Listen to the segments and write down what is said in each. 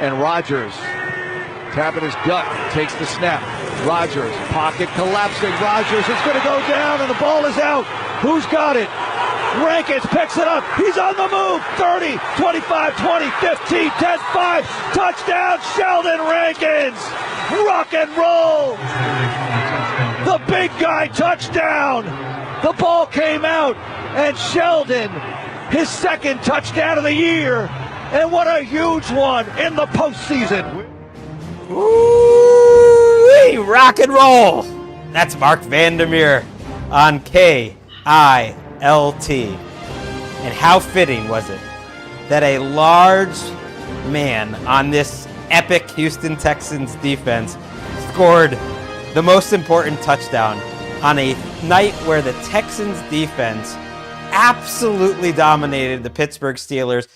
And Rodgers, tapping his gut, takes the snap. Rodgers, pocket collapsing. Rodgers is going to go down, and the ball is out. Who's got it? Rankins picks it up. He's on the move. 30, 25, 20, 15, 10, 5. Touchdown, Sheldon Rankins. Rock and roll. The big guy touchdown. The ball came out, and Sheldon, his second touchdown of the year. And what a huge one in the postseason. Ooh, rock and roll. That's Mark Vandermeer on KILT. And how fitting was it that a large man on this epic Houston Texans defense scored the most important touchdown on a night where the Texans defense absolutely dominated the Pittsburgh Steelers.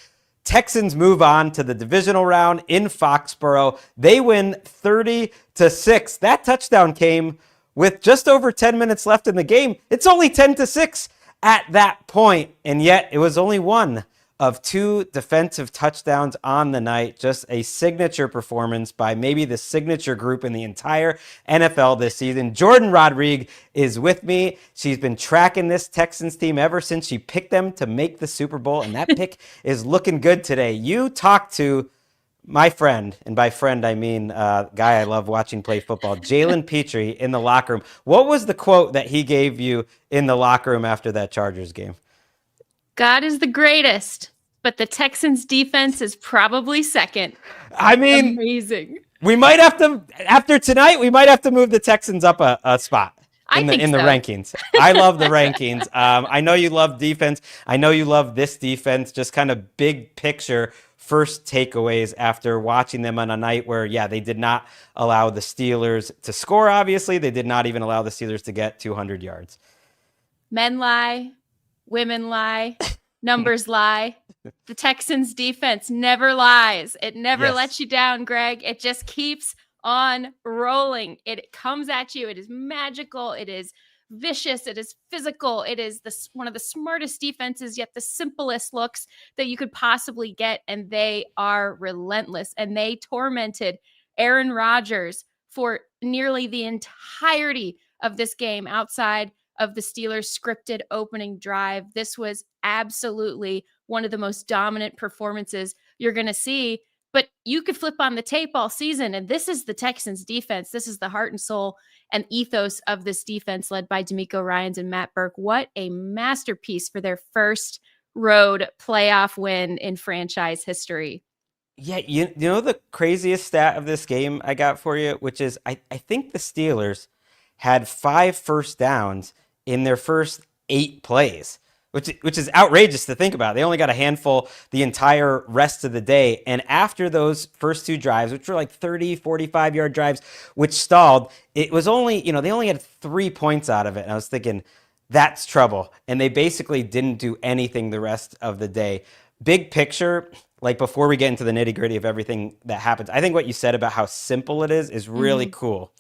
Texans move on to the divisional round in Foxborough. They win 30-6. That touchdown came with just over 10 minutes left in the game. It's only 10-6 at that point, and yet it was only one of two defensive touchdowns on the night. Just a signature performance by maybe the signature group in the entire NFL this season. Jourdan Rodrigue is with me. She's been tracking this Texans team ever since she picked them to make the Super Bowl, and that pick is looking good today. You talked to my friend, and by friend I mean guy I love watching play football, Jalen Petrie, in the locker room. What was the quote that he gave you in the locker room after that Chargers game? God is the greatest, but the Texans defense is probably second. I mean, amazing. We might have to, after tonight, we might have to move the Texans up a spot in the rankings. I love the rankings. I know you love defense. I know you love this defense. Just kind of big picture first takeaways after watching them on a night where, yeah, they did not allow the Steelers to score, obviously. They did not even allow the Steelers to get 200 yards. Men lie. Women lie. Numbers lie. The Texans defense never lies. It never lets you down, Greg. It just keeps on rolling. It comes at you. It is magical. It is vicious. It is physical. It is one of the smartest defenses, yet the simplest looks that you could possibly get. And they are relentless. And they tormented Aaron Rodgers for nearly the entirety of this game outside of the Steelers' scripted opening drive. This was absolutely one of the most dominant performances you're going to see. But you could flip on the tape all season, and this is the Texans defense. This is the heart and soul and ethos of this defense led by D'Amico Ryans and Matt Burke. What a masterpiece for their first road playoff win in franchise history. Yeah, you know the craziest stat of this game I got for you, which is I think the Steelers had 5 first downs in their first 8 plays, which is outrageous to think about. They only got a handful the entire rest of the day. And after those first 2 drives, which were like 30, 45-yard drives, which stalled, it was only, they only had 3 points out of it. And I was thinking, that's trouble. And they basically didn't do anything the rest of the day. Big picture, like before we get into the nitty-gritty of everything that happens, I think what you said about how simple it is really cool.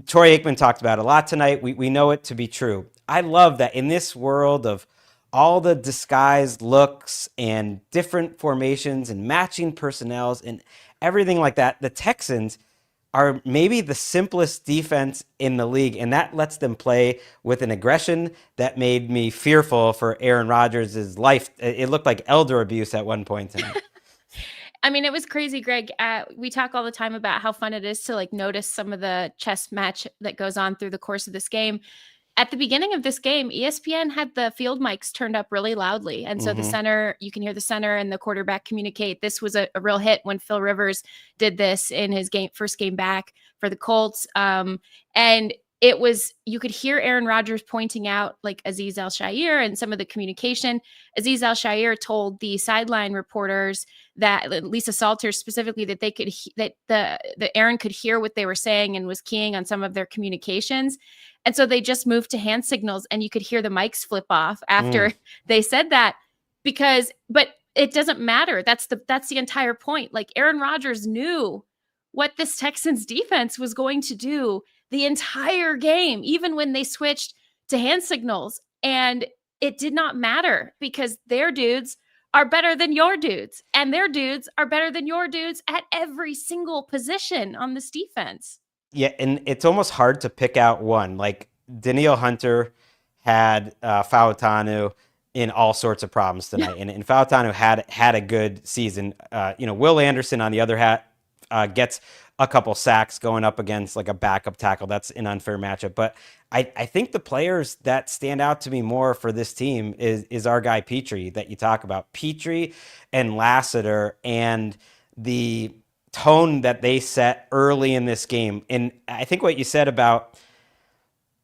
Troy Aikman talked about it a lot tonight. We know it to be true. I love that in this world of all the disguised looks and different formations and matching personnels and everything like that, the Texans are maybe the simplest defense in the league, and that lets them play with an aggression that made me fearful for Aaron Rodgers' life. It looked like elder abuse at one point tonight. I mean, it was crazy, Greg. We talk all the time about how fun it is to notice some of the chess match that goes on through the course of this game. At the beginning of this game, ESPN had the field mics turned up really loudly. And so the center, you can hear the center and the quarterback communicate. This was a real hit when Phil Rivers did this in his first game back for the Colts. And it was, you could hear Aaron Rodgers pointing out Azeez Al-Shaair and some of the communication. Azeez Al-Shaair told the sideline reporters that Lisa Salters specifically that that Aaron could hear what they were saying and was keying on some of their communications. And so they just moved to hand signals, and you could hear the mics flip off after they said that but it doesn't matter. That's the entire point. Aaron Rodgers knew what this Texans defense was going to do the entire game, even when they switched to hand signals. And it did not matter because their dudes are better than your dudes, and their dudes are better than your dudes at every single position on this defense. Yeah, and it's almost hard to pick out one. Like Danielle Hunter had Fautanu in all sorts of problems tonight, and Fautanu had a good season. Will Anderson on the other hat gets a couple sacks going up against like a backup tackle. That's an unfair matchup. But I think the players that stand out to me more for this team is our guy Petrie that you talk about. Petrie and Lassiter and the tone that they set early in this game. And I think what you said about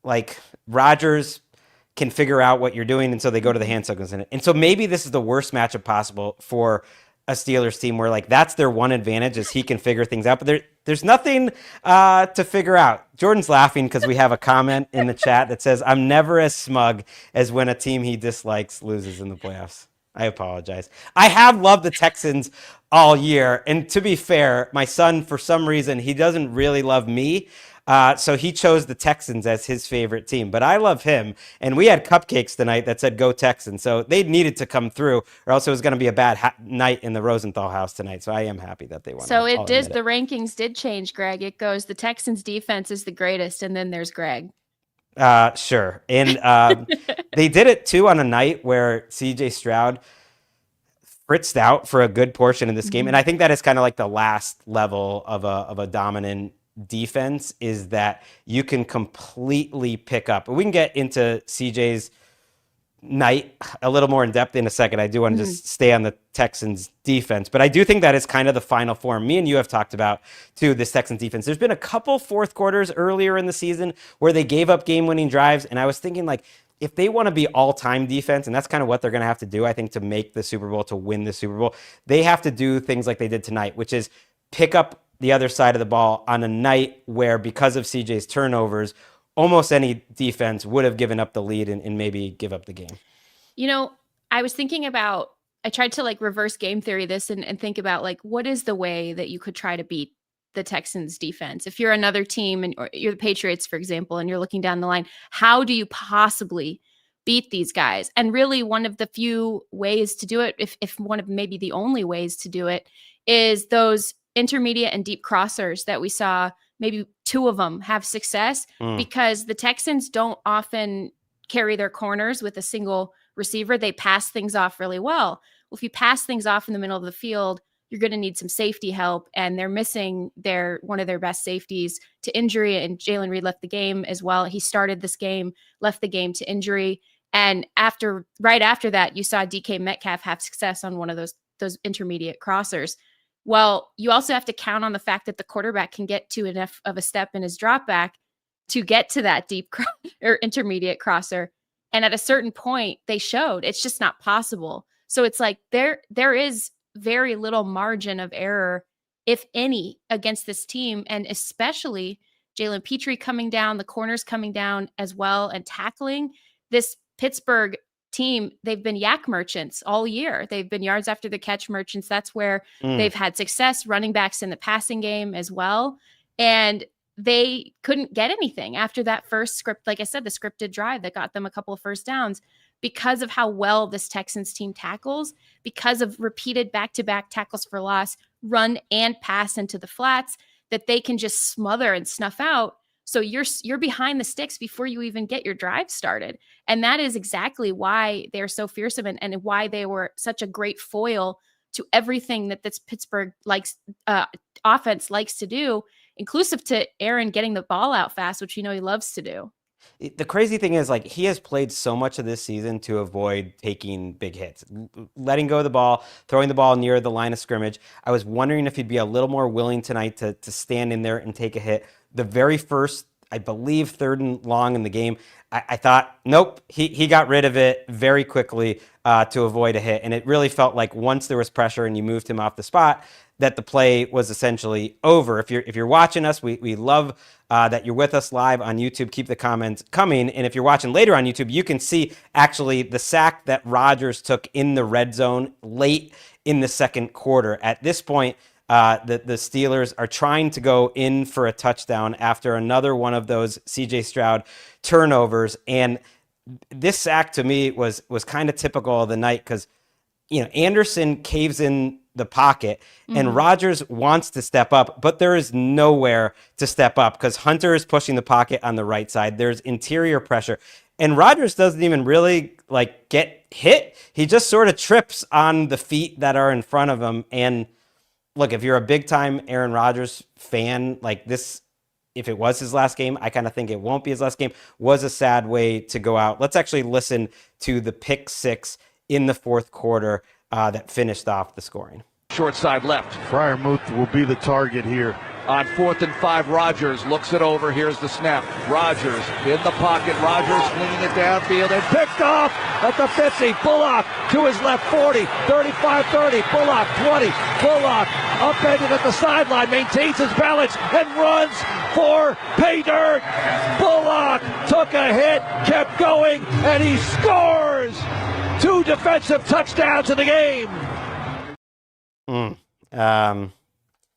like Rodgers can figure out what you're doing, and so they go to the hand signals in it. And so maybe this is the worst matchup possible for a Steelers team where like that's their one advantage is he can figure things out. But there's nothing to figure out. Jordan's laughing because we have a comment in the chat that says, I'm never as smug as when a team he dislikes loses in the playoffs. I apologize. I have loved the Texans all year. And to be fair, my son, for some reason, he doesn't really love me. So he chose the Texans as his favorite team. But I love him. And we had cupcakes tonight that said, go Texans. So they needed to come through or else it was going to be a bad night in the Rosenthal house tonight. So I am happy that they won. So the rankings did change, Greg. It goes, the Texans defense is the greatest. And then there's Gregg. Sure. And they did it too on a night where CJ Stroud fritzed out for a good portion of this game. And I think that is kind of like the last level of a dominant defense, is that you can completely pick up. We can get into CJ's night a little more in depth in a second. I do want to just stay on the Texans defense, but I do think that is kind of the final form. Me and you have talked about too, this Texans defense. There's been a couple fourth quarters earlier in the season where they gave up game-winning drives, and I was thinking like, if they want to be all-time defense, and that's kind of what they're going to have to do, I think, to make the Super Bowl, to win the Super Bowl, they have to do things like they did tonight, which is pick up the other side of the ball on a night where, because of CJ's turnovers, almost any defense would have given up the lead and maybe give up the game. You know, I was thinking about, I tried to like reverse game theory this and think about like, what is the way that you could try to beat the Texans defense? If you're another team and or you're the Patriots, for example, and you're looking down the line, how do you possibly beat these guys? And really one of the few ways to do it, if one of maybe the only ways to do it, is those intermediate and deep crossers that we saw. Maybe two of them have success because the Texans don't often carry their corners with a single receiver. They pass things off really well. Well, if you pass things off in the middle of the field, you're going to need some safety help, and they're missing one of their best safeties to injury, and Jalen Reed left the game as well. He started this game, left the game to injury, and right after that, you saw DK Metcalf have success on one of those intermediate crossers. Well, you also have to count on the fact that the quarterback can get to enough of a step in his drop back to get to that deep or intermediate crosser. And at a certain point, they showed it's just not possible. So it's like there is very little margin of error, if any, against this team. And especially Jalen Petrie coming down, the corners coming down as well, and tackling this Pittsburgh team. They've been yak merchants all year. They've been yards after the catch merchants. That's where they've had success, running backs in the passing game as well. And they couldn't get anything after that first script. Like I said, the scripted drive that got them a couple of first downs, because of how well this Texans team tackles, because of repeated back-to-back tackles for loss, run and pass into the flats that they can just smother and snuff out. So you're behind the sticks before you even get your drive started. And that is exactly why they're so fearsome and why they were such a great foil to everything that this Pittsburgh offense likes to do, inclusive to Aaron getting the ball out fast, which he loves to do. The crazy thing is, like, he has played so much of this season to avoid taking big hits, letting go of the ball, throwing the ball near the line of scrimmage. I was wondering if he'd be a little more willing tonight to stand in there and take a hit. The very first, I believe, 3rd and long in the game, I thought, nope, he got rid of it very quickly to avoid a hit. And it really felt like once there was pressure and you moved him off the spot, that the play was essentially over. If you're watching us, we love that you're with us live on YouTube. Keep the comments coming. And if you're watching later on YouTube, you can see actually the sack that Rodgers took in the red zone late in the second quarter. At this point, the Steelers are trying to go in for a touchdown after another one of those CJ Stroud turnovers. And this sack to me was kind of typical of the night, because Anderson caves in the pocket and Mhm. Rodgers wants to step up, but there is nowhere to step up because Hunter is pushing the pocket on the right side. There's interior pressure and Rodgers doesn't even really get hit. He just sort of trips on the feet that are in front of him. And look, if you're a big time Aaron Rodgers fan, this, if it was his last game, I kind of think it won't be his last game, was a sad way to go out. Let's actually listen to the pick six in the fourth quarter that finished off the scoring. Short side left. Freiermuth will be the target here. On 4th and 5, Rodgers looks it over. Here's the snap. Rodgers in the pocket. Rodgers flinging it downfield and picked off at the 50. Bullock to his left, 40, 35-30. Bullock, 20. Bullock upended at the sideline, maintains his balance and runs for pay dirt. Bullock took a hit, kept going, and he scores. 2 defensive touchdowns in the game.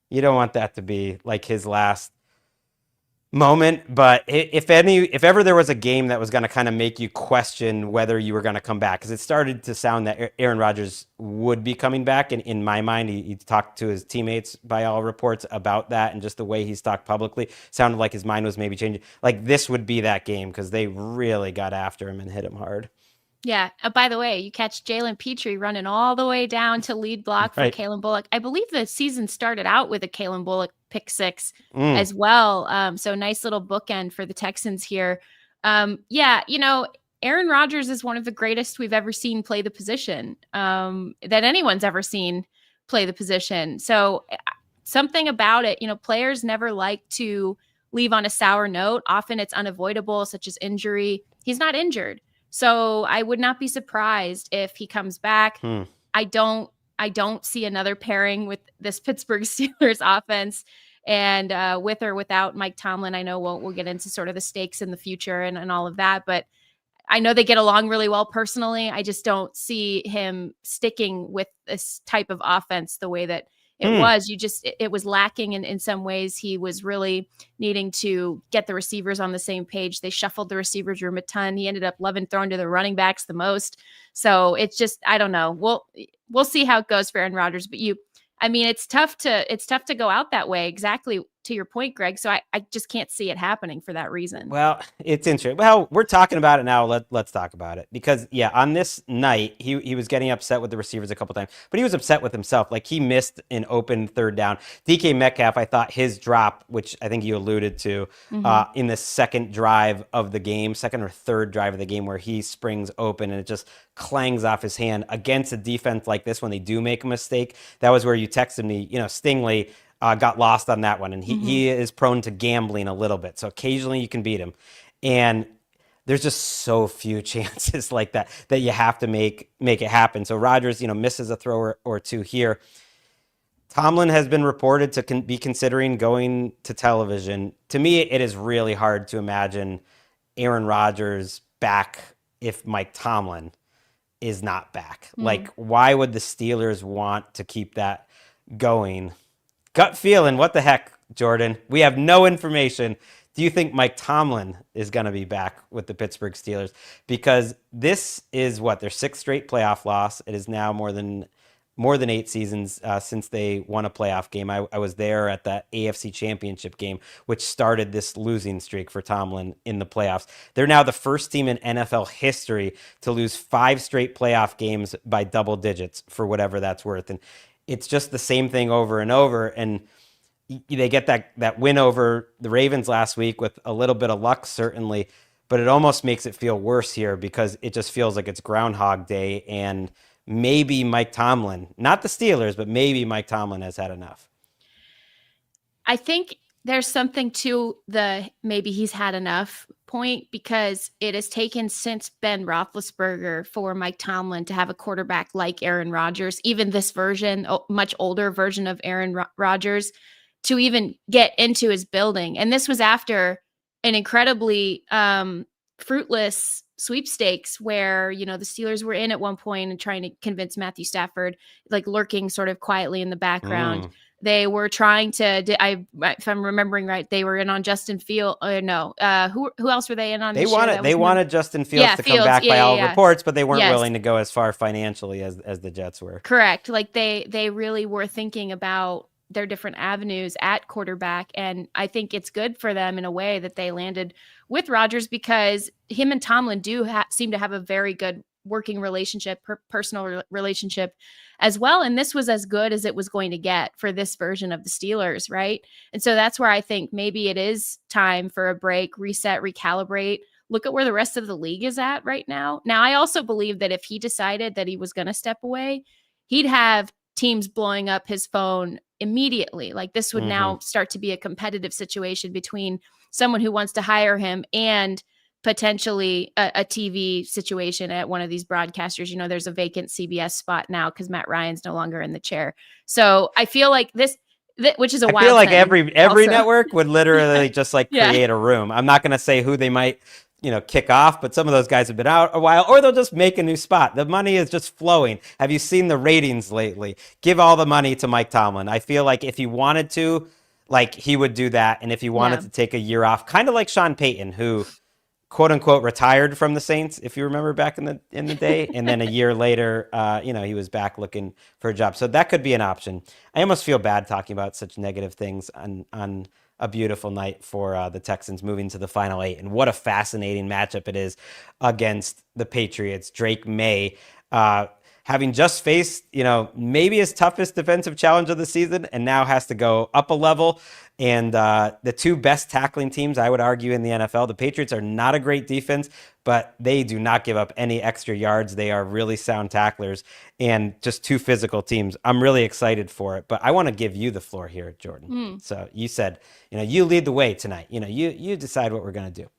You don't want that to be his last moment, but if ever there was a game that was going to kind of make you question whether you were going to come back, because it started to sound that Aaron Rodgers would be coming back, and in my mind, he talked to his teammates by all reports about that, and just the way he's talked publicly sounded like his mind was maybe changing. This would be that game because they really got after him and hit him hard. Yeah. By the way, you catch Jalen Petrie running all the way down to lead block for Right. Kalen Bullock. I believe the season started out with a Kalen Bullock pick six as well. So nice little bookend for the Texans here. Aaron Rodgers is one of the greatest we've ever seen play the position, that anyone's ever seen play the position. So something about it, players never like to leave on a sour note. Often it's unavoidable, such as injury. He's not injured. So I would not be surprised if he comes back. I don't see another pairing with this Pittsburgh Steelers offense, and with or without Mike Tomlin. I know we'll get into sort of the stakes in the future and all of that, but I know they get along really well personally. I just don't see him sticking with this type of offense the way that it was. It was lacking in some ways. He was really needing to get the receivers on the same page. They shuffled the receivers room a ton. He ended up loving throwing to the running backs the most. So it's just, I don't know. We'll see how it goes for Aaron Rodgers, but it's tough to go out that way. Exactly to your point, Greg. So I just can't see it happening for that reason. Well, it's interesting. Well, we're talking about it now. Let's talk about it because on this night, he was getting upset with the receivers a couple times, but he was upset with himself. He missed an open third down. DK Metcalf, I thought his drop, which I think you alluded to, in the second drive of the game, second or third drive of the game, where he springs open and it just clangs off his hand against a defense like this when they do make a mistake. That was where you texted me, Stingley got lost on that one, and he is prone to gambling a little bit. So occasionally you can beat him, and there's just so few chances like that you have to make it happen. So Rodgers, misses a throw or two here. Tomlin has been reported to be considering going to television. To me, it is really hard to imagine Aaron Rodgers back if Mike Tomlin is not back. Why would the Steelers want to keep that going? Gut feeling, what the heck, Jourdan? We have no information. Do you think Mike Tomlin is going to be back with the Pittsburgh Steelers? Because this is their 6th straight playoff loss. It is now more than 8 seasons since they won a playoff game. I was there at the AFC Championship game, which started this losing streak for Tomlin in the playoffs. They're now the first team in NFL history to lose 5 straight playoff games by double digits, for whatever that's worth. And it's just the same thing over and over. And they get that win over the Ravens last week with a little bit of luck, certainly, but it almost makes it feel worse here because it just feels like it's Groundhog Day, and maybe Mike Tomlin, not the Steelers, but maybe Mike Tomlin has had enough. I think there's something to the maybe he's had enough point, because it has taken since Ben Roethlisberger for Mike Tomlin to have a quarterback like Aaron Rodgers, even this version, much older version of Aaron Rodgers, to even get into his building. And this was after an incredibly fruitless sweepstakes where, the Steelers were in at one point and trying to convince Matthew Stafford, like lurking sort of quietly in the background. They were trying to, if I'm remembering right, they were in on Justin Field. Who else were they in on? They wanted Justin Fields to come back by all reports, but they weren't willing to go as far financially as the Jets were. Correct. Like they really were thinking about their different avenues at quarterback. And I think it's good for them in a way that they landed with Rodgers, because him and Tomlin do seem to have a very good working relationship, personal relationship as well. And this was as good as it was going to get for this version of the Steelers, right? And so that's where I think maybe it is time for a break, reset, recalibrate, look at where the rest of the league is at right now. Now, I also believe that if he decided that he was going to step away, he'd have teams blowing up his phone immediately. Like this would now start to be a competitive situation between someone who wants to hire him and potentially a TV situation at one of these broadcasters. There's a vacant CBS spot now because Matt Ryan's no longer in the chair. So I feel like this, which is a wild I feel like thing every also. Network would literally just like create a room. I'm not going to say who they might kick off, but some of those guys have been out a while, or they'll just make a new spot. The money is just flowing. Have you seen the ratings lately? Give all the money to Mike Tomlin. I feel like if he wanted to, like, he would do that. And if he wanted to take a year off, kind of like Sean Payton, who quote unquote retired from the Saints, if you remember back in the day, and then a year later, he was back looking for a job. So that could be an option. I almost feel bad talking about such negative things on a beautiful night for the Texans moving to the Final Eight. And what a fascinating matchup it is against the Patriots. Drake May, having just faced, maybe his toughest defensive challenge of the season, and now has to go up a level. And the two best tackling teams, I would argue, in the NFL, the Patriots are not a great defense, but they do not give up any extra yards. They are really sound tacklers and just two physical teams. I'm really excited for it, but I want to give you the floor here, Jourdan. So you said, you lead the way tonight. You decide what we're going to do.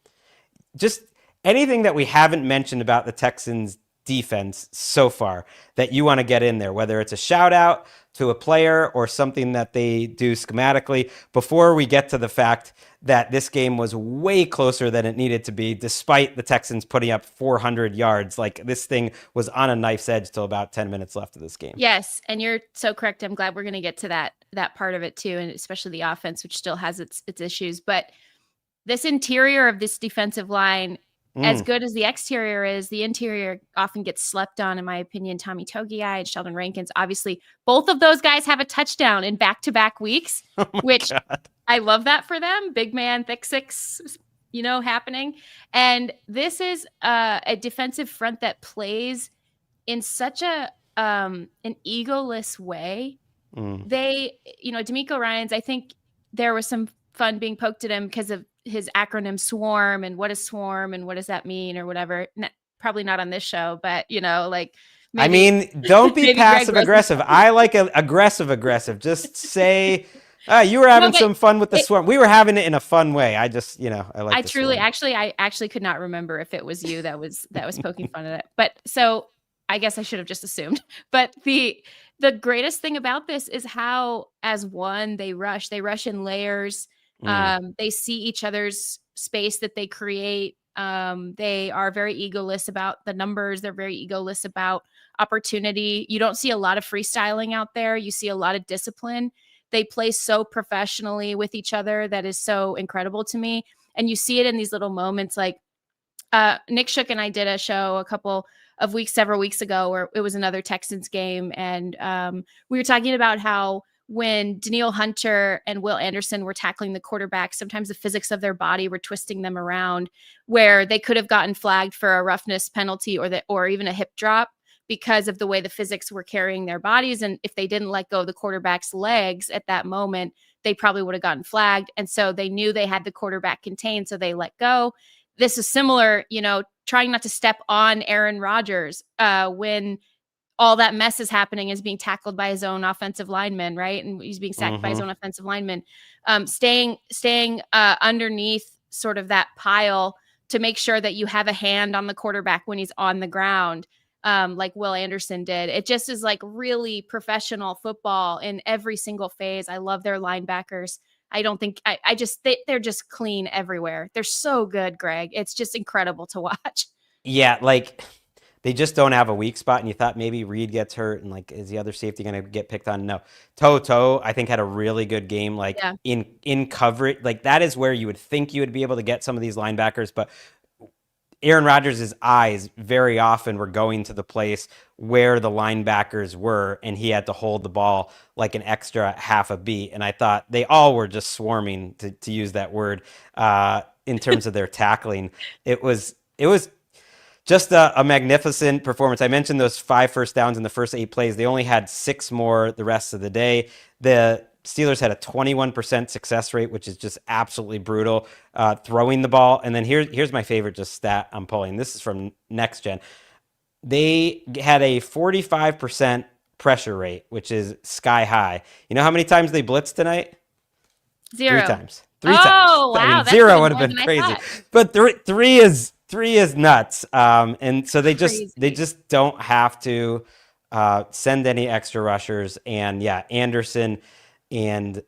Just anything that we haven't mentioned about the Texans defense so far that you want to get in there, whether it's a shout out to a player or something that they do schematically, before we get to the fact that this game was way closer than it needed to be, despite the Texans putting up 400 yards. Like, this thing was on a knife's edge till about 10 minutes left of this game. Yes, and you're so correct. I'm glad we're going to get to that part of it too, and especially the offense, which still has its issues. But this interior of this defensive line, as good as the exterior is, the interior often gets slept on, in my opinion. Tommy Togiai and Sheldon Rankins, obviously, both of those guys have a touchdown in back-to-back weeks, which God. I love that for them. Big man, thick six, happening. And this is a defensive front that plays in such an egoless way. They, D'Amico Ryans, I think there was some fun being poked at him because of his acronym SWARM and what is SWARM and what does that mean or whatever. Probably not on this show, but maybe, don't be passive aggressive. I like aggressive. Just say, you were having some fun with the SWARM. We were having it in a fun way. I just, I like. I actually could not remember if it was you that was poking fun at it. But so I guess I should have just assumed. But the greatest thing about this is how, as one, they rush in layers. They see each other's space that they create. They are very egoless about the numbers. They're very egoless about opportunity. You don't see a lot of freestyling out there. You see a lot of discipline. They play so professionally with each other. That is so incredible to me. And you see it in these little moments. Like Nick Shook and I did a show several weeks ago, where it was another Texans game. And we were talking about how when Danielle Hunter and Will Anderson were tackling the quarterback, sometimes the physics of their body were twisting them around, where they could have gotten flagged for a roughness penalty or even a hip drop because of the way the physics were carrying their bodies. And if they didn't let go of the quarterback's legs at that moment, they probably would have gotten flagged. And so they knew they had the quarterback contained, so they let go. This is similar, trying not to step on Aaron Rodgers when all that mess is happening, is being tackled by his own offensive lineman, right? And he's being sacked by his own offensive lineman. Staying underneath sort of that pile to make sure that you have a hand on the quarterback when he's on the ground, like Will Anderson did. It just is like really professional football in every single phase. I love their linebackers. They're just clean everywhere. They're so good, Gregg. It's just incredible to watch. Yeah, like they just don't have a weak spot, and you thought maybe Reed gets hurt, and like, is the other safety going to get picked on? No. Toto, I think, had a really good game, like Yeah. in coverage. Like that is where you would think you would be able to get some of these linebackers, but Aaron Rodgers' eyes very often were going to the place where the linebackers were, and he had to hold the ball like an extra half a beat. And I thought they all were just swarming, to use that word, in terms of their tackling. It was just a magnificent performance. I mentioned those 5 first downs in the first 8 plays. They only had 6 more the rest of the day. The Steelers had a 21% success rate, which is just absolutely brutal, throwing the ball. And then here's my favorite just stat I'm pulling. This is from Next Gen. They had a 45% pressure rate, which is sky high. You know how many times they blitzed tonight? 0. 3 times. 3 Oh, times. wow. I mean, That's 0 even would have more been than I crazy. thought. But 3 is nuts. And so they just don't have to send any extra rushers. And yeah, Anderson and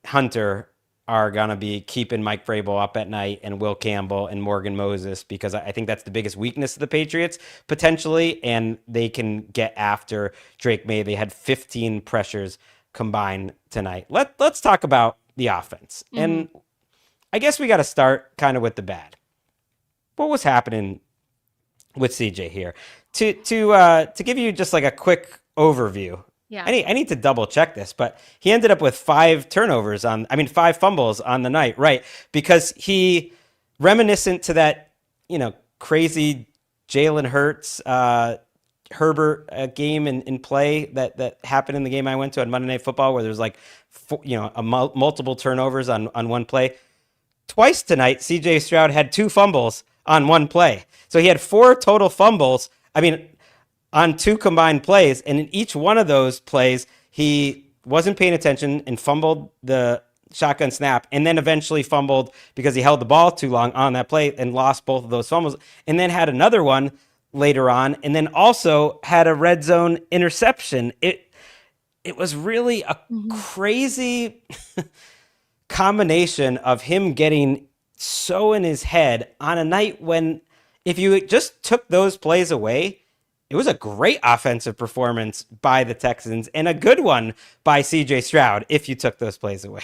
Hunter are going to be keeping Mike Vrabel up at night, and Will Campbell and Morgan Moses, because I think that's the biggest weakness of the Patriots potentially, and they can get after Drake May. They had 15 pressures combined tonight. Let's talk about the offense. Mm-hmm. And I guess we got to start kind of with the bad. What was happening with CJ here? To give you just like a quick overview. Yeah. I need to double check this, but he ended up with 5 fumbles on the night, right? Because he, reminiscent to that, crazy Jalen Hurts, Herbert game in play that happened in the game I went to on Monday Night Football, where there's like, multiple turnovers on one play. Twice tonight, CJ Stroud had 2 fumbles on one play. So he had 4 total fumbles. On 2 combined plays, and in each one of those plays, he wasn't paying attention and fumbled the shotgun snap, and then eventually fumbled because he held the ball too long on that play and lost both of those fumbles, and then had another one later on, and then also had a red zone interception. It was really a crazy combination of him getting so in his head on a night when, if you just took those plays away, it was a great offensive performance by the Texans, and a good one by CJ Stroud if you took those plays away.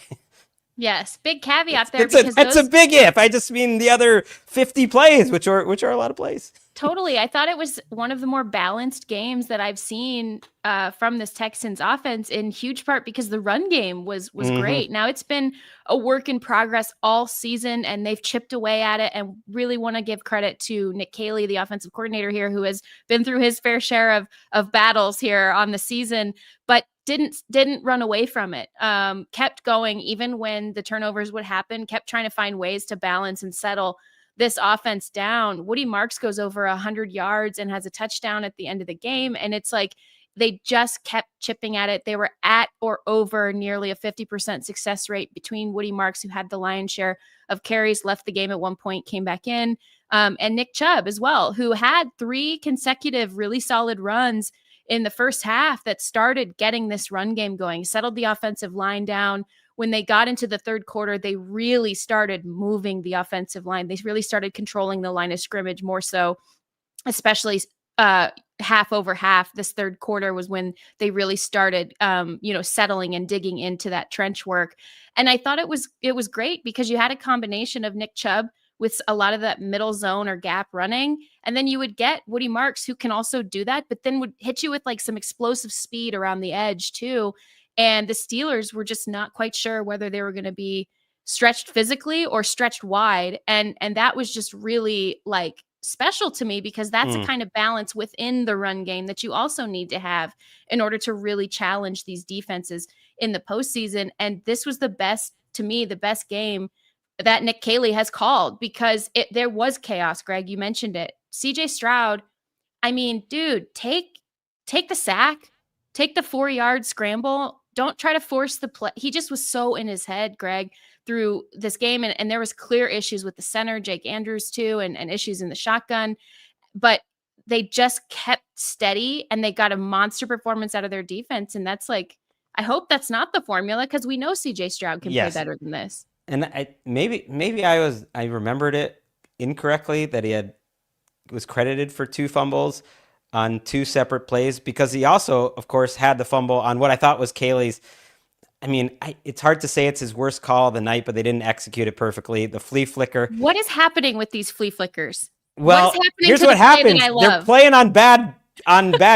Yes, big caveat there. That's a big if. I just mean the other 50 plays, which are a lot of plays. Totally. I thought it was one of the more balanced games that I've seen from this Texans offense, in huge part because the run game was great. Now, it's been a work in progress all season, and they've chipped away at it, and really want to give credit to Nick Caley, the offensive coordinator here, who has been through his fair share of battles here on the season, but didn't run away from it. Kept going even when the turnovers would happen, kept trying to find ways to balance and settle this offense down. Woody Marks goes over 100 yards and has a touchdown at the end of the game. And it's like, they just kept chipping at it. They were at or over nearly a 50% success rate between Woody Marks, who had the lion's share of carries, left the game at one point, came back in, and Nick Chubb as well, who had 3 consecutive really solid runs in the first half that started getting this run game going, settled the offensive line down. When they got into the third quarter, they really started moving the offensive line. They really started controlling the line of scrimmage more so, especially half over half. This third quarter was when they really started, settling and digging into that trench work. And I thought it was great because you had a combination of Nick Chubb with a lot of that middle zone or gap running. And then you would get Woody Marks, who can also do that, but then would hit you with like some explosive speed around the edge too. And the Steelers were just not quite sure whether they were going to be stretched physically or stretched wide. And that was just really like special to me, because that's a kind of balance within the run game that you also need to have in order to really challenge these defenses in the postseason. And this was the best game that Nick Caley has called, because there was chaos. Greg, you mentioned it. CJ Stroud, dude, take the sack, take the 4-yard scramble. Don't try to force the play. He just was so in his head, Greg, through this game. And there was clear issues with the center, Jake Andrews too, and issues in the shotgun. But they just kept steady, and they got a monster performance out of their defense. And that's like, I hope that's not the formula, because we know CJ Stroud can play better than this. And maybe I remembered it incorrectly, that he had was credited for 2 fumbles on 2 separate plays, because he also, of course, had the fumble on what I thought was Caley's. I mean, it's hard to say it's his worst call of the night, but they didn't execute it perfectly. The flea flicker. What is happening with these flea flickers? Well, here's what happens. They're playing on bad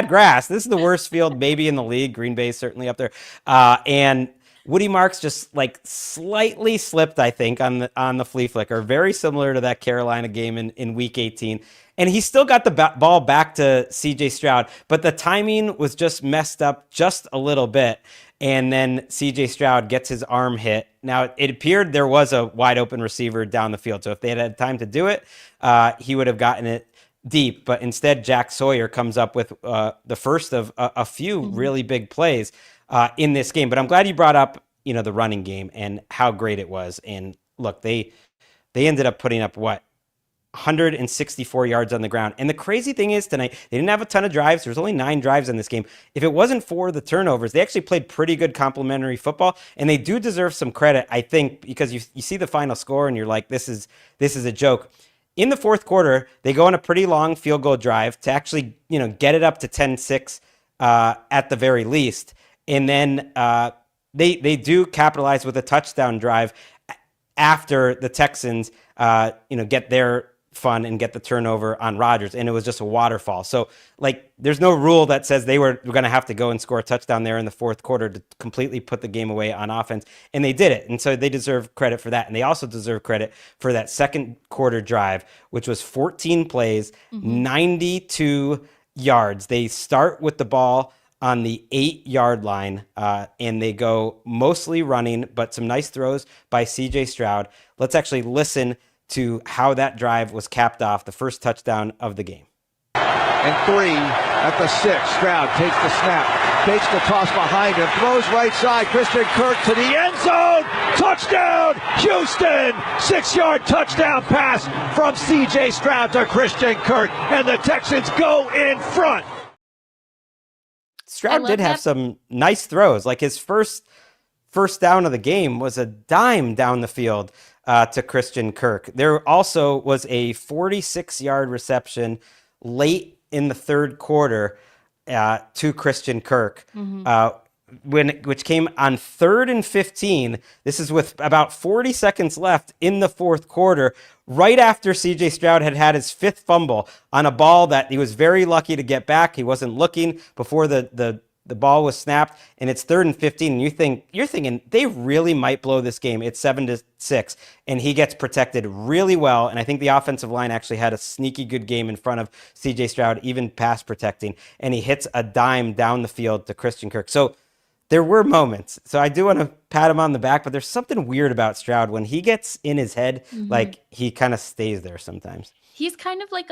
grass. This is the worst field maybe in the league. Green Bay's certainly up there. And Woody Marks just like slightly slipped, I think, on the flea flicker, very similar to that Carolina game in Week 18. And he still got the ball back to CJ Stroud, but the timing was just messed up just a little bit. And then CJ Stroud gets his arm hit. Now, it appeared there was a wide open receiver down the field. So if they had had time to do it, he would have gotten it deep. But instead, Jack Sawyer comes up with the first of a few really big plays in this game. But I'm glad you brought up, the running game and how great it was. And look, they ended up putting up 164 yards on the ground. And the crazy thing is tonight, they didn't have a ton of drives. There was only 9 drives in this game. If it wasn't for the turnovers, they actually played pretty good complementary football, and they do deserve some credit, I think, because you see the final score and you're like, this is a joke. In the fourth quarter, they go on a pretty long field goal drive to actually, get it up to 10-6 at the very least. And then they do capitalize with a touchdown drive after the Texans, get their fun and get the turnover on Rodgers, and it was just a waterfall. So, there's no rule that says they were going to have to go and score a touchdown there in the fourth quarter to completely put the game away on offense, and they did it. And so they deserve credit for that, and they also deserve credit for that second quarter drive, which was 14 plays, 92 yards. They start with the ball on the 8-yard line, and they go mostly running, but some nice throws by CJ Stroud. Let's actually listen to how that drive was capped off, the first touchdown of the game. And 3 at the 6. Stroud takes the snap, takes the toss behind him, throws right side. Christian Kirk to the end zone. Touchdown, Houston! 6-yard touchdown pass from CJ Stroud to Christian Kirk, and the Texans go in front. Stroud did have some nice throws. Like his first down of the game was a dime down the field to Christian Kirk. There also was a 46-yard reception late in the third quarter to Christian Kirk, which came on 3rd and 15. This is with about 40 seconds left in the fourth quarter, right after CJ Stroud had his 5th fumble on a ball that he was very lucky to get back. He wasn't looking before the ball was snapped, and it's 3rd and 15. And you're thinking they really might blow this game. It's 7-6, and he gets protected really well. And I think the offensive line actually had a sneaky good game in front of CJ Stroud, even pass protecting. And he hits a dime down the field to Christian Kirk. So there were moments. So I do want to pat him on the back, but there's something weird about Stroud. When he gets in his head, he kind of stays there sometimes. He's kind of like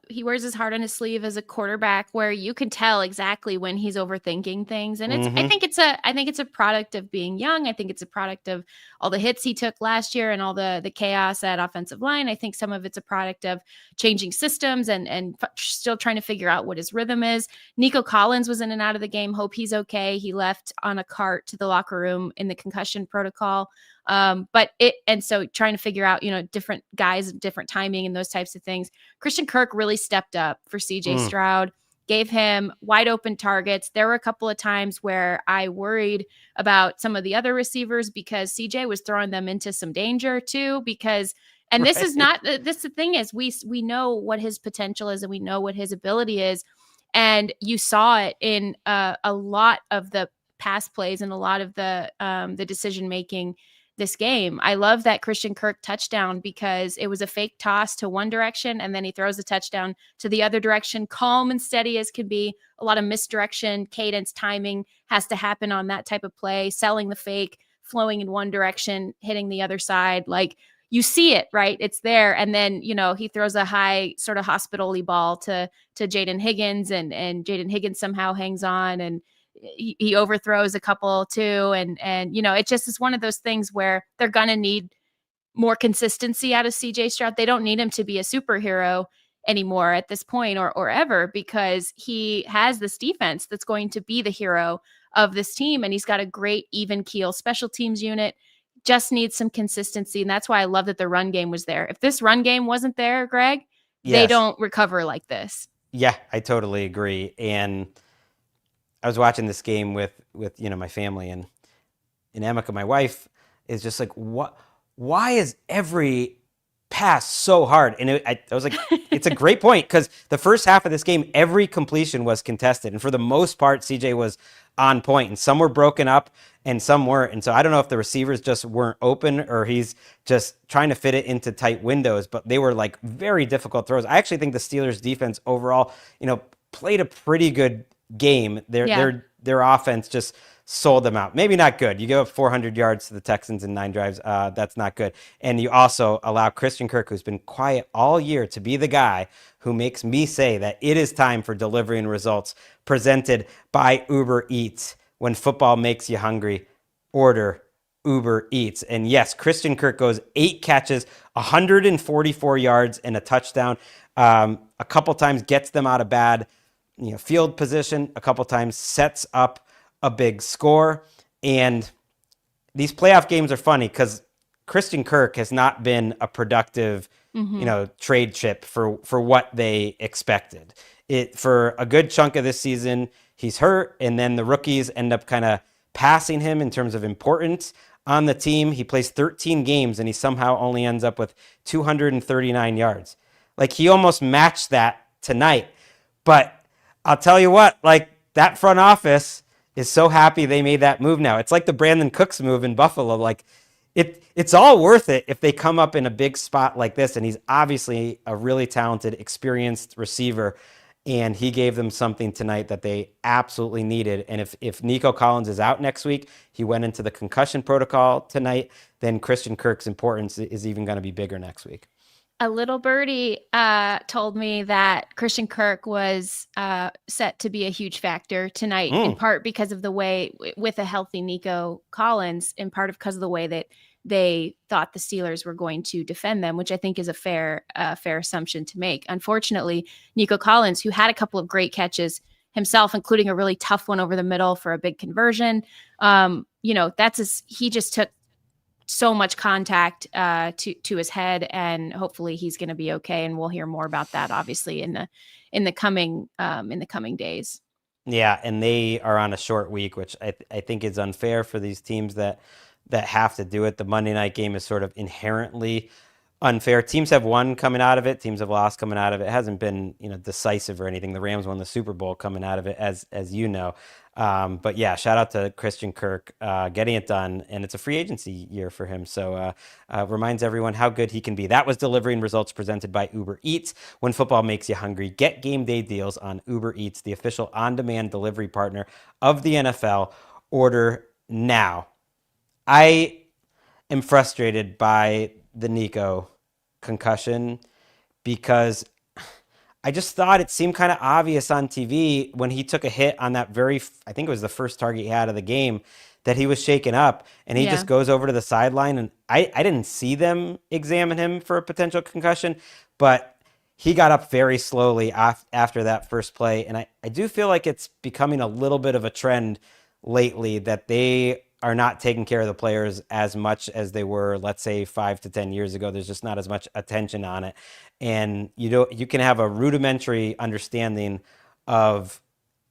he wears his heart on his sleeve as a quarterback, where you can tell exactly when he's overthinking things. And I think it's a product of being young. I think it's a product of all the hits he took last year and all the chaos at offensive line. I think some of it's a product of changing systems and still trying to figure out what his rhythm is. Nico Collins was in and out of the game. Hope he's okay. He left on a cart to the locker room in the concussion protocol. So trying to figure out, different guys, different timing and those types of things. Christian Kirk really stepped up for CJ Stroud, gave him wide open targets. There were a couple of times where I worried about some of the other receivers because CJ was throwing them into some danger too, this is not, the thing is we know what his potential is and we know what his ability is. And you saw it in a lot of the pass plays and a lot of the decision-making this game. I love that Christian Kirk touchdown because it was a fake toss to one direction and then he throws the touchdown to the other direction, calm and steady as can be. A lot of misdirection, cadence, timing has to happen on that type of play, selling the fake, flowing in one direction, hitting the other side. Like you see it, right? It's there. And then, he throws a high sort of hospital-y ball to Jourdan Higgins and Jourdan Higgins somehow hangs on and he overthrows a couple too. And it just is one of those things where they're going to need more consistency out of CJ Stroud. They don't need him to be a superhero anymore at this point or ever, because he has this defense that's going to be the hero of this team. And he's got a great even keel special teams unit, just needs some consistency. And that's why I love that the run game was there. If this run game wasn't there, Greg, they don't recover like this. Yeah, I totally agree. And I was watching this game with my family, and Emeka, my wife, is just like, what? Why is every pass so hard? And I was like, it's a great point, because the first half of this game, every completion was contested, and for the most part, CJ was on point, and some were broken up and some weren't. And so I don't know if the receivers just weren't open or he's just trying to fit it into tight windows, but they were like very difficult throws. I actually think the Steelers defense overall, played a pretty good game. Their offense just sold them out. Maybe not good. You give up 400 yards to the Texans in 9 drives. That's not good. And you also allow Christian Kirk, who's been quiet all year, to be the guy who makes me say that it is time for delivering results, presented by Uber Eats. When football makes you hungry, order Uber Eats. And yes, Christian Kirk goes 8 catches, 144 yards, and a touchdown. A couple times gets them out of bad field position. A couple times sets up a big score. And these playoff games are funny because Christian Kirk has not been a productive trade chip for what they expected. For a good chunk of this season, he's hurt, and then the rookies end up kind of passing him in terms of importance on the team. He plays 13 games, and he somehow only ends up with 239 yards. Like, he almost matched that tonight. But I'll tell you what, like, that front office is so happy they made that move now. It's like the Brandon Cooks move in Buffalo. Like, it's all worth it if they come up in a big spot like this, and he's obviously a really talented, experienced receiver, and he gave them something tonight that they absolutely needed. And if Nico Collins is out next week, he went into the concussion protocol tonight, then Christian Kirk's importance is even going to be bigger next week. A little birdie told me that Christian Kirk was set to be a huge factor tonight, in part because of the way, with a healthy Nico Collins, in part because of the way that they thought the Steelers were going to defend them, which I think is a fair assumption to make. Unfortunately, Nico Collins, who had a couple of great catches himself, including a really tough one over the middle for a big conversion, he just took so much contact to his head, and hopefully he's going to be okay. And we'll hear more about that, obviously, in the coming days. Yeah, and they are on a short week, which I think is unfair for these teams that have to do it. The Monday night game is sort of inherently unfair. Teams have won coming out of it. Teams have lost coming out of it. It hasn't been decisive or anything. The Rams won the Super Bowl coming out of it, as you know. But yeah, shout out to Christian Kirk getting it done, and it's a free agency year for him. So reminds everyone how good he can be. That was delivering results presented by Uber Eats. When football makes you hungry, get game day deals on Uber Eats, the official on-demand delivery partner of the NFL. Order now. I am frustrated by the Nico concussion because I just thought it seemed kind of obvious on TV when he took a hit on that I think it was the first target he had of the game, that he was shaken up, and he just goes over to the sideline, and I didn't see them examine him for a potential concussion, but he got up very slowly after that first play. And I do feel like it's becoming a little bit of a trend lately that they are not taking care of the players as much as they were, let's say, 5 to 10 years ago. There's just not as much attention on it. And you can have a rudimentary understanding of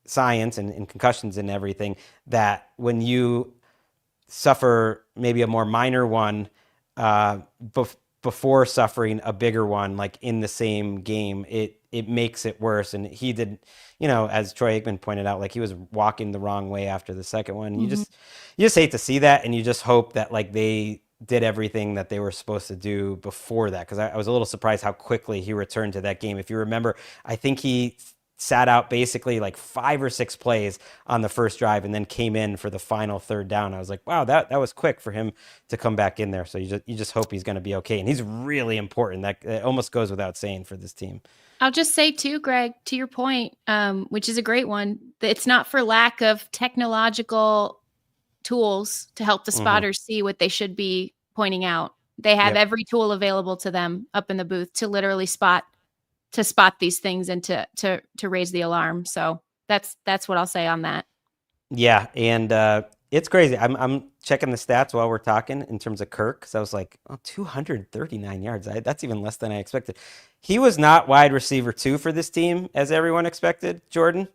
science and concussions and everything, that when you suffer maybe a more minor one before suffering a bigger one, like in the same game, it makes it worse. And he did, as Troy Aikman pointed out, like, he was walking the wrong way after the second one. You just hate to see that, and you just hope that, like, they did everything that they were supposed to do before that, because I was a little surprised how quickly he returned to that game. If you remember, I think he sat out basically like 5 or 6 plays on the first drive and then came in for the final third down. I was like, wow, that was quick for him to come back in there. So you just hope he's going to be okay. And he's really important. That almost goes without saying for this team. I'll just say too, Gregg, to your point, which is a great one, that it's not for lack of technological tools to help the spotters see what they should be pointing out. They have every tool available to them up in the booth to literally spot these things and to raise the alarm. So that's what I'll say on that. Yeah. And It's crazy. I'm checking the stats while we're talking in terms of Kirk, because I was like, 239 yards. That's even less than I expected. He was not wide receiver 2 for this team, as everyone expected, Jourdan.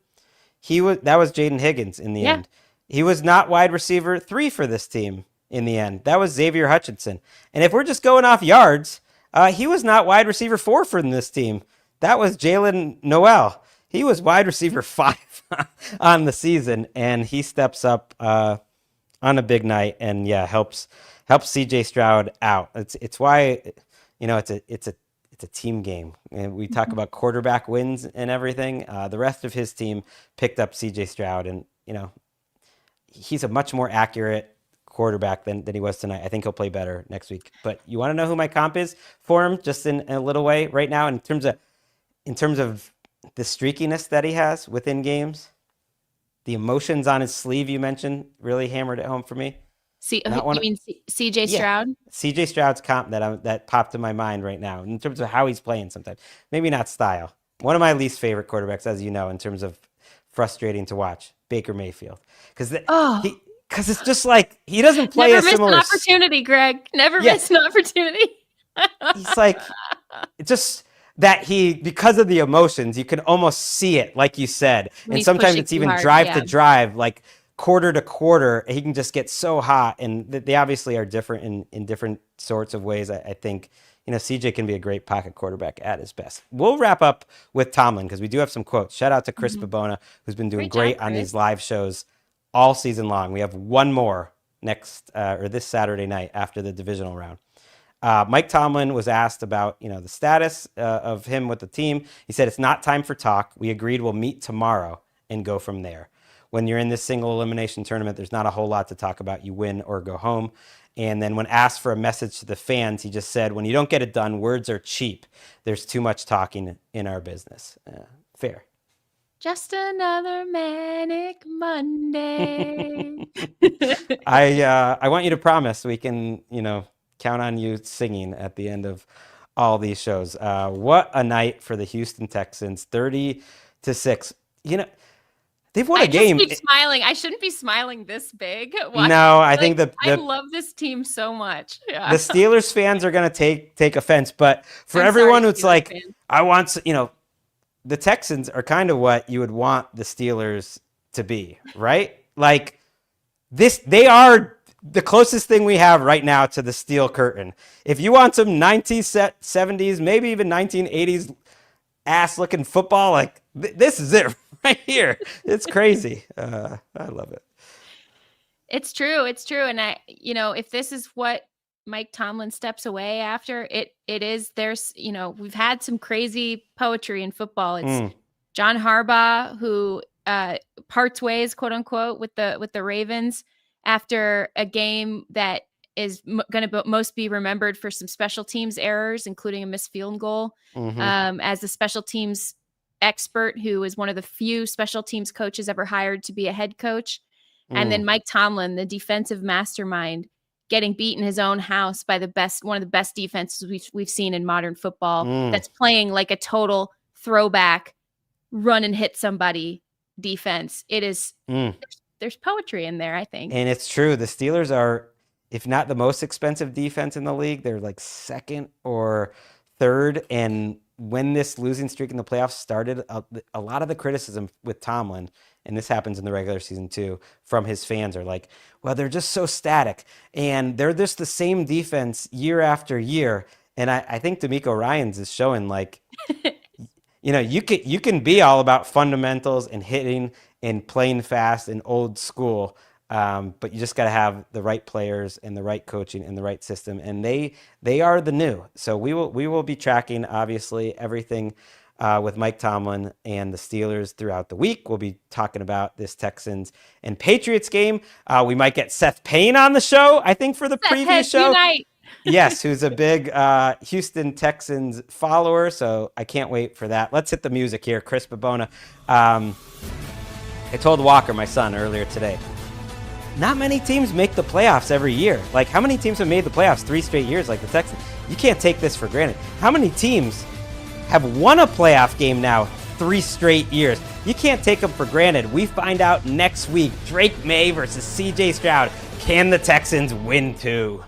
That was Jaden Higgins in the end. He was not wide receiver 3 for this team in the end. That was Xavier Hutchinson. And if we're just going off yards, he was not wide receiver 4 for this team. That was Jalen Noel. He was wide receiver 5 on the season, and he steps up on a big night and helps CJ Stroud out. It's why it's a team game, and we talk about quarterback wins and everything. The rest of his team picked up CJ Stroud, and he's a much more accurate quarterback than he was tonight. I think he'll play better next week. But you want to know who my comp is for him, just in a little way right now, in terms of the streakiness that he has within games, the emotions on his sleeve you mentioned really hammered it home for me. You mean CJ Stroud? Yeah, CJ Stroud's comp that popped in my mind right now in terms of how he's playing sometimes. Maybe not style. One of my least favorite quarterbacks, as you know, in terms of frustrating to watch, Baker Mayfield. Because it's just like he doesn't play a similar... Never miss an opportunity, Gregg. Never miss an opportunity. He's like... It's just... that because of the emotions, you can almost see it, like you said. And sometimes it's even drive to drive, like quarter to quarter. He can just get so hot. And they obviously are different in different sorts of ways. I think, CJ can be a great pocket quarterback at his best. We'll wrap up with Tomlin because we do have some quotes. Shout out to Chris Babona, who's been doing great on these live shows all season long. We have one more this Saturday night after the divisional round. Mike Tomlin was asked about, the status of him with the team. He said, "It's not time for talk. We agreed we'll meet tomorrow and go from there. When you're in this single elimination tournament, there's not a whole lot to talk about. You win or go home." And then when asked for a message to the fans, he just said, "When you don't get it done, words are cheap. There's too much talking in our business." Fair. Just another manic Monday. I want you to promise we can, count on you singing at the end of all these shows. What a night for the Houston Texans, 30-6. They've won a game. I just keep smiling. I shouldn't be smiling this big. No, I think I love this team so much. Yeah. The Steelers fans are going to take offense, but for everyone who's like, I want, the Texans are kind of what you would want the Steelers to be, right? Like they are the closest thing we have right now to the steel curtain. If you want some 1970s, maybe even 1980s ass-looking football, like this is it right here. It's crazy. I love it. It's true. And if this is what Mike Tomlin steps away after, it is, there's, we've had some crazy poetry in football. It's John Harbaugh who parts ways, quote unquote, with the Ravens after a game that is going to most be remembered for some special teams errors, including a missed field goal. As a special teams expert who is one of the few special teams coaches ever hired to be a head coach. And then Mike Tomlin, the defensive mastermind, getting beat in his own house by one of the best defenses we've seen in modern football. That's playing like a total throwback, run and hit somebody defense. It is. There's poetry in there, I think. And it's true. The Steelers are, if not the most expensive defense in the league, they're like second or third. And when this losing streak in the playoffs started, a lot of the criticism with Tomlin, and this happens in the regular season too, from his fans are like, well, they're just so static. And they're just the same defense year after year. And I think D'Amico Ryans is showing like, you can be all about fundamentals and hitting and playing fast and old school, but you just got to have the right players and the right coaching and the right system, and they are the new. So we will be tracking obviously everything with Mike Tomlin and the Steelers throughout the week. We'll be talking about this Texans and Patriots game. We might get Seth Payne on the show, I think, for the preview show. Unite. Yes, who's a big Houston Texans follower, so I can't wait for that. Let's hit the music here. Chris Babona. I told Walker, my son, earlier today, not many teams make the playoffs every year. Like, how many teams have made the playoffs 3 straight years like the Texans? You can't take this for granted. How many teams have won a playoff game now 3 straight years. You can't take them for granted. We find out next week. Drake May versus CJ Stroud. Can the Texans win too?